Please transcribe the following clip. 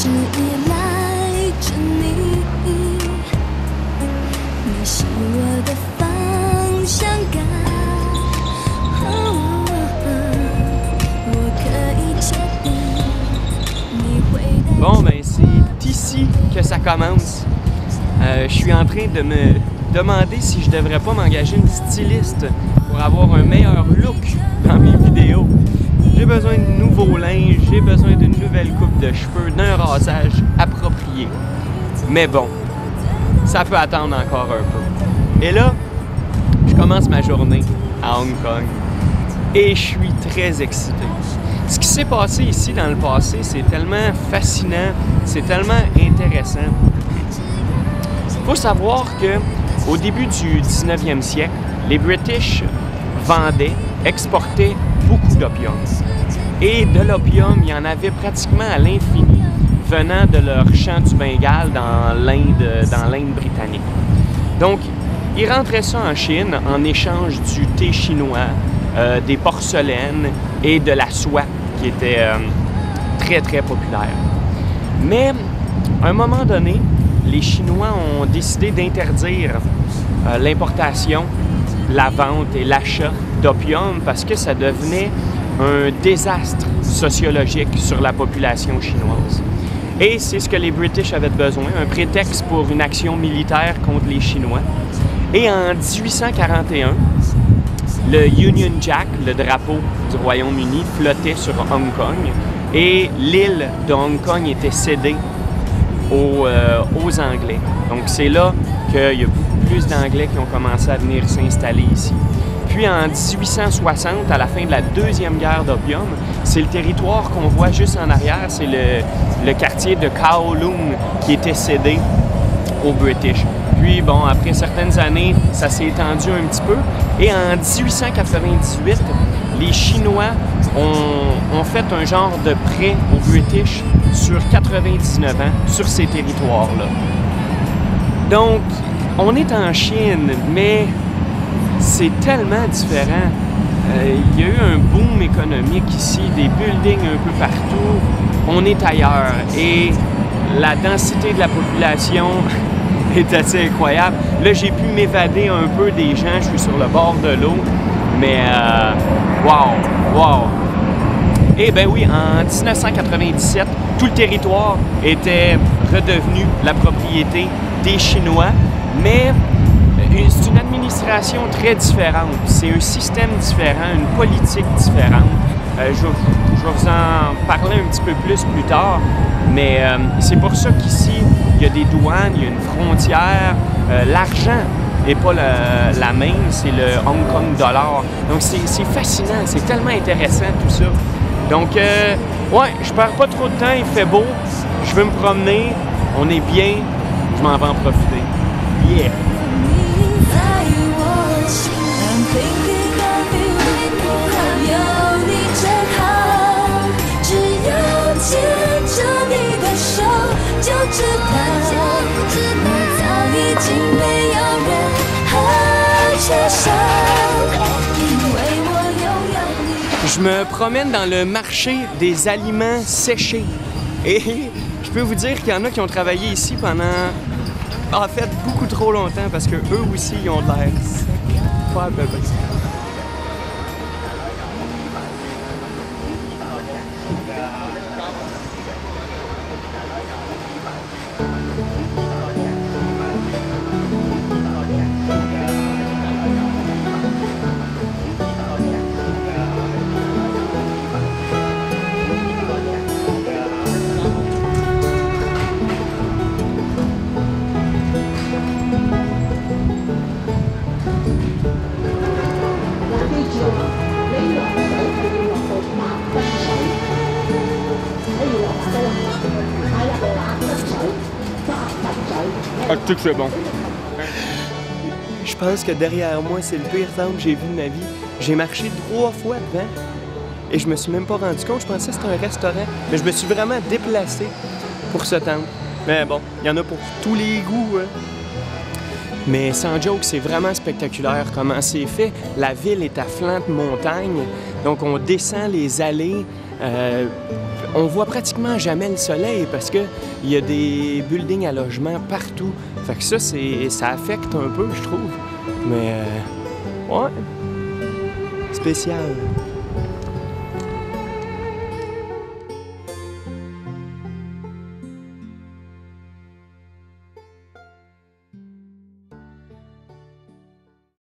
是依赖着你，你是我的方向感。我可以确定你会带。 Bon, ben c'est ici que ça commence. Je suis en train de me demander si je devrais pas m'engager une styliste pour avoir un meilleur look dans mes vidéos. J'ai besoin de nouveaux linges, j'ai besoin d'une nouvelle coupe de cheveux, d'un rasage approprié. Mais bon, ça peut attendre encore un peu. Et là, je commence ma journée à Hong Kong et je suis très excité. Ce qui s'est passé ici dans le passé, c'est tellement fascinant, c'est tellement intéressant. Il faut savoir qu'au début du 19e siècle, les British vendaient, exportaient beaucoup d'opium. Et de l'opium, il y en avait pratiquement à l'infini venant de leur champ du Bengale dans l'Inde britannique. Donc, ils rentraient ça en Chine en échange du thé chinois, des porcelaines et de la soie qui était très, très populaire. Mais, à un moment donné, les Chinois ont décidé d'interdire l'importation, la vente et l'achat d'opium parce que ça devenait un désastre sociologique sur la population chinoise. Et c'est ce que les British avaient besoin, un prétexte pour une action militaire contre les Chinois. Et en 1841, le Union Jack, le drapeau du Royaume-Uni, flottait sur Hong Kong et l'île de Hong Kong était cédée aux Anglais. Donc c'est là qu'il y a beaucoup plus d'Anglais qui ont commencé à venir s'installer ici. Puis en 1860, à la fin de la Deuxième Guerre d'opium, c'est le territoire qu'on voit juste en arrière, c'est le quartier de Kowloon qui était cédé aux British. Puis bon, après certaines années, ça s'est étendu un petit peu. Et en 1898, les Chinois ont fait un genre de prêt aux British sur 99 ans sur ces territoires-là. Donc, on est en Chine, mais c'est tellement différent. Il y a eu un boom économique ici, des buildings un peu partout. On est ailleurs et la densité de la population est assez incroyable. Là, j'ai pu m'évader un peu des gens, je suis sur le bord de l'eau, mais wow! Eh bien oui, en 1997, tout le territoire était redevenu la propriété des Chinois, mais c'est une administration très différente, c'est un système différent, une politique différente. Je vais vous en parler un petit peu plus tard, mais c'est pour ça qu'ici, il y a des douanes, il y a une frontière, l'argent n'est pas la même, c'est le Hong Kong dollar. Donc c'est fascinant, c'est tellement intéressant tout ça. Donc, ouais, je perds pas trop de temps, il fait beau, je veux me promener, on est bien, je m'en vais en profiter. Yeah! Je me promène dans le marché des aliments séchés et je peux vous dire qu'il y en a qui ont travaillé ici pendant, en fait, beaucoup trop longtemps parce que eux aussi, ils ont de l'air pas bébé. Ah, tu sais que c'est bon. Je pense que derrière moi, c'est le pire temple que j'ai vu de ma vie. J'ai marché 3 fois devant et je me suis même pas rendu compte. Je pensais que c'était un restaurant, mais je me suis vraiment déplacé pour ce temple. Mais bon, il y en a pour tous les goûts. Hein. Mais sans joke, c'est vraiment spectaculaire comment c'est fait. La ville est à flanc de montagne, donc on descend les allées on voit pratiquement jamais le soleil parce qu'il y a des buildings à logement partout. Fait que ça affecte un peu, je trouve. Mais, ouais, spécial.